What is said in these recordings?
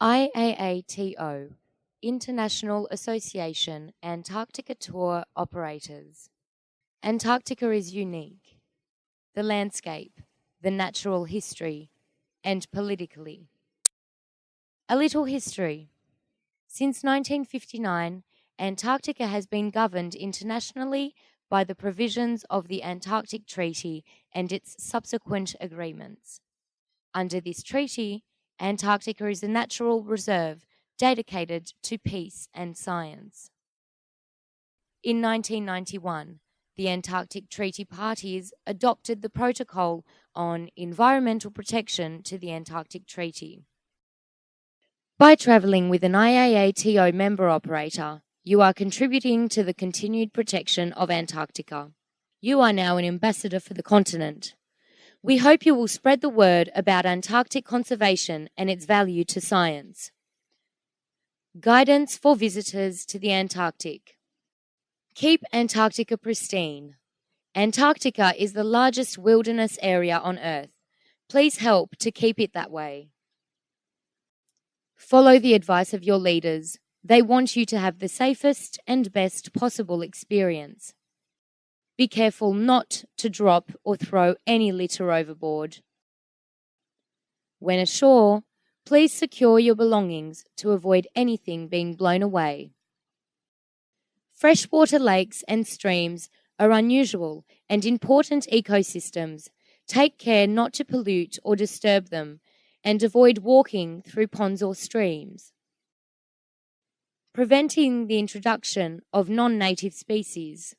IAATO, International Association Antarctica Tour Operators. Antarctica is unique. The landscape, the natural history, and politically. A little history. Since 1959, Antarctica has been governed internationally by the provisions of the Antarctic Treaty and its subsequent agreements. Under this treaty, Antarctica is a natural reserve dedicated to peace and science. In 1991, the Antarctic Treaty Parties adopted the Protocol on Environmental Protection to the Antarctic Treaty. By travelling with an IAATO member operator, you are contributing to the continued protection of Antarctica. You are now an ambassador for the continent. We hope you will spread the word about Antarctic conservation and its value to science. Guidance for visitors to the Antarctic. Keep Antarctica pristine. Antarctica is the largest wilderness area on Earth. Please help to keep it that way. Follow the advice of your leaders. They want you to have the safest and best possible experience. Be careful not to drop or throw any litter overboard. When ashore, please secure your belongings to avoid anything being blown away. Freshwater lakes and streams are unusual and important ecosystems. Take care not to pollute or disturb them, and avoid walking through ponds or streams. Preventing the introduction of non-native species.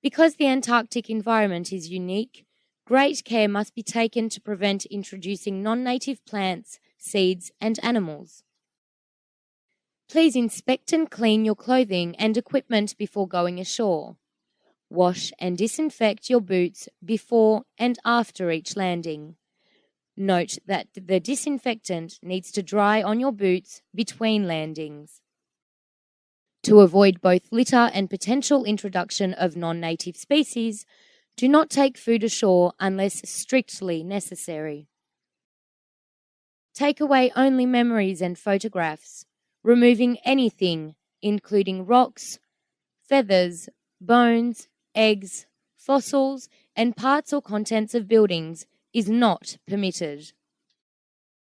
Because the Antarctic environment is unique, great care must be taken to prevent introducing non-native plants, seeds, and animals. Please inspect and clean your clothing and equipment before going ashore. Wash and disinfect your boots before and after each landing. Note that the disinfectant needs to dry on your boots between landings. To avoid both litter and potential introduction of non-native species, do not take food ashore unless strictly necessary. Take away only memories and photographs, removing anything, including rocks, feathers, bones, eggs, fossils, and parts or contents of buildings is not permitted.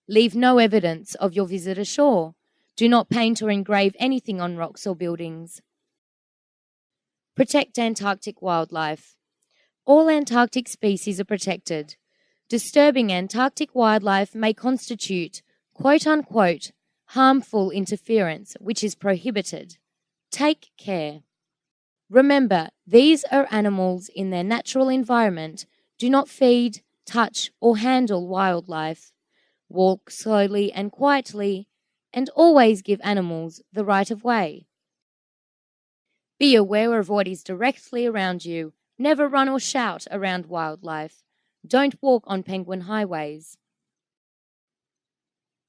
Leave no evidence of your visit ashore. Do not paint or engrave anything on rocks or buildings. Protect Antarctic wildlife. All Antarctic species are protected. Disturbing Antarctic wildlife may constitute, quote-unquote, harmful interference, which is prohibited. Take care. Remember, these are animals in their natural environment. Do not feed, touch, or handle wildlife. Walk slowly and quietly, and always give animals the right of way. Be aware of what is directly around you. Never run or shout around wildlife. Don't walk on penguin highways.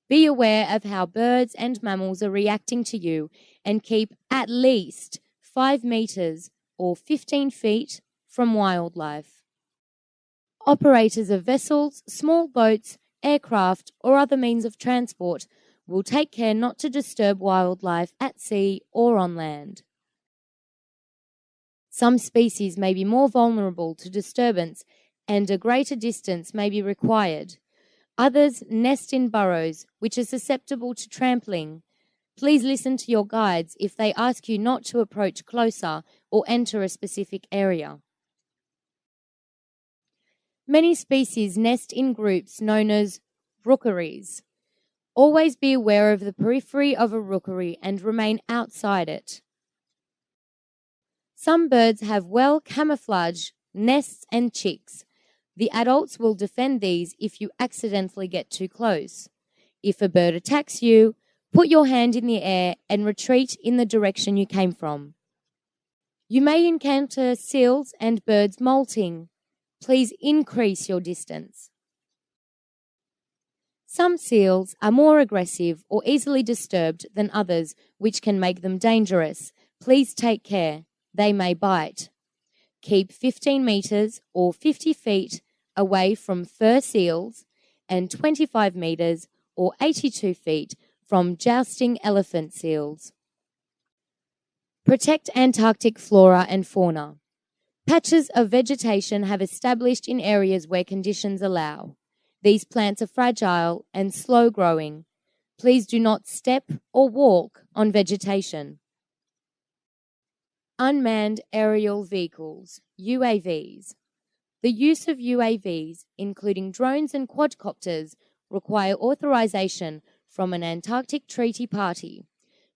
Be aware of how birds and mammals are reacting to you and keep at least 5 meters or 15 feet from wildlife. Operators of vessels, small boats, aircraft, or other means of transport will take care not to disturb wildlife at sea or on land. Some species may be more vulnerable to disturbance and a greater distance may be required. Others nest in burrows, which are susceptible to trampling. Please listen to your guides if they ask you not to approach closer or enter a specific area. Many species nest in groups known as rookeries. Always be aware of the periphery of a rookery and remain outside it. Some birds have well-camouflaged nests and chicks. The adults will defend these if you accidentally get too close. If a bird attacks you, put your hand in the air and retreat in the direction you came from. You may encounter seals and birds molting. Please increase your distance. Some seals are more aggressive or easily disturbed than others, which can make them dangerous. Please take care. They may bite. Keep 15 meters or 50 feet away from fur seals and 25 meters or 82 feet from jousting elephant seals. Protect Antarctic flora and fauna. Patches of vegetation have established in areas where conditions allow. These plants are fragile and slow growing. Please do not step or walk on vegetation. Unmanned aerial vehicles, UAVs. The use of UAVs, including drones and quadcopters, require authorization from an Antarctic Treaty Party.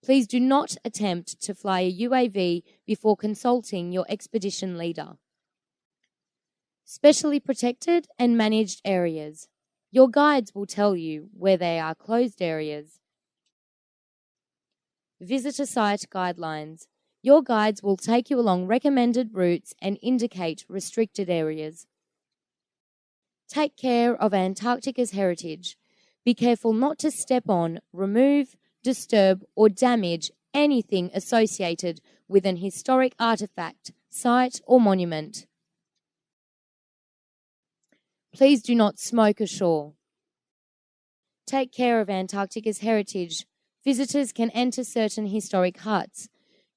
Please do not attempt to fly a UAV before consulting your expedition leader. Specially protected and managed areas. Your guides will tell you where they are closed areas. Visitor site guidelines. Your guides will take you along recommended routes and indicate restricted areas. Take care of Antarctica's heritage. Be careful not to step on, remove, disturb, or damage anything associated with an historic artifact, site, or monument. Please do not smoke ashore. Take care of Antarctica's heritage. Visitors can enter certain historic huts.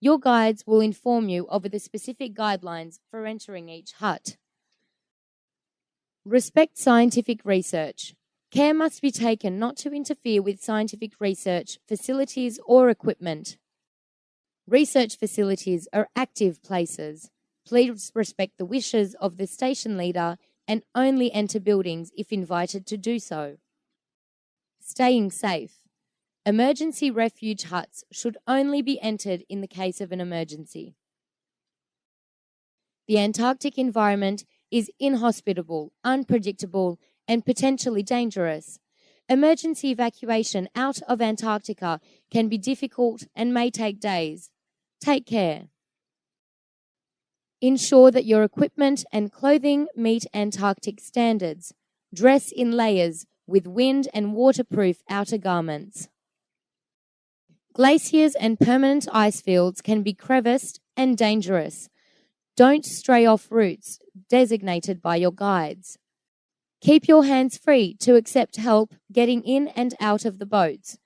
Your guides will inform you of the specific guidelines for entering each hut. Respect scientific research. Care must be taken not to interfere with scientific research, facilities, or equipment. Research facilities are active places. Please respect the wishes of the station leader and only enter buildings if invited to do so. Staying safe. Emergency refuge huts should only be entered in the case of an emergency. The Antarctic environment is inhospitable, unpredictable, and potentially dangerous. Emergency evacuation out of Antarctica can be difficult and may take days. Take care. Ensure that your equipment and clothing meet Antarctic standards. Dress in layers with wind and waterproof outer garments. Glaciers and permanent ice fields can be creviced and dangerous. Don't stray off routes designated by your guides. Keep your hands free to accept help getting in and out of the boats.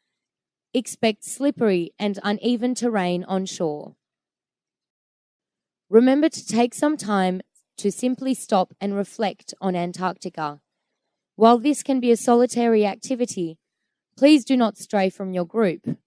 Expect slippery and uneven terrain on shore. Remember to take some time to simply stop and reflect on Antarctica. While this can be a solitary activity, please do not stray from your group.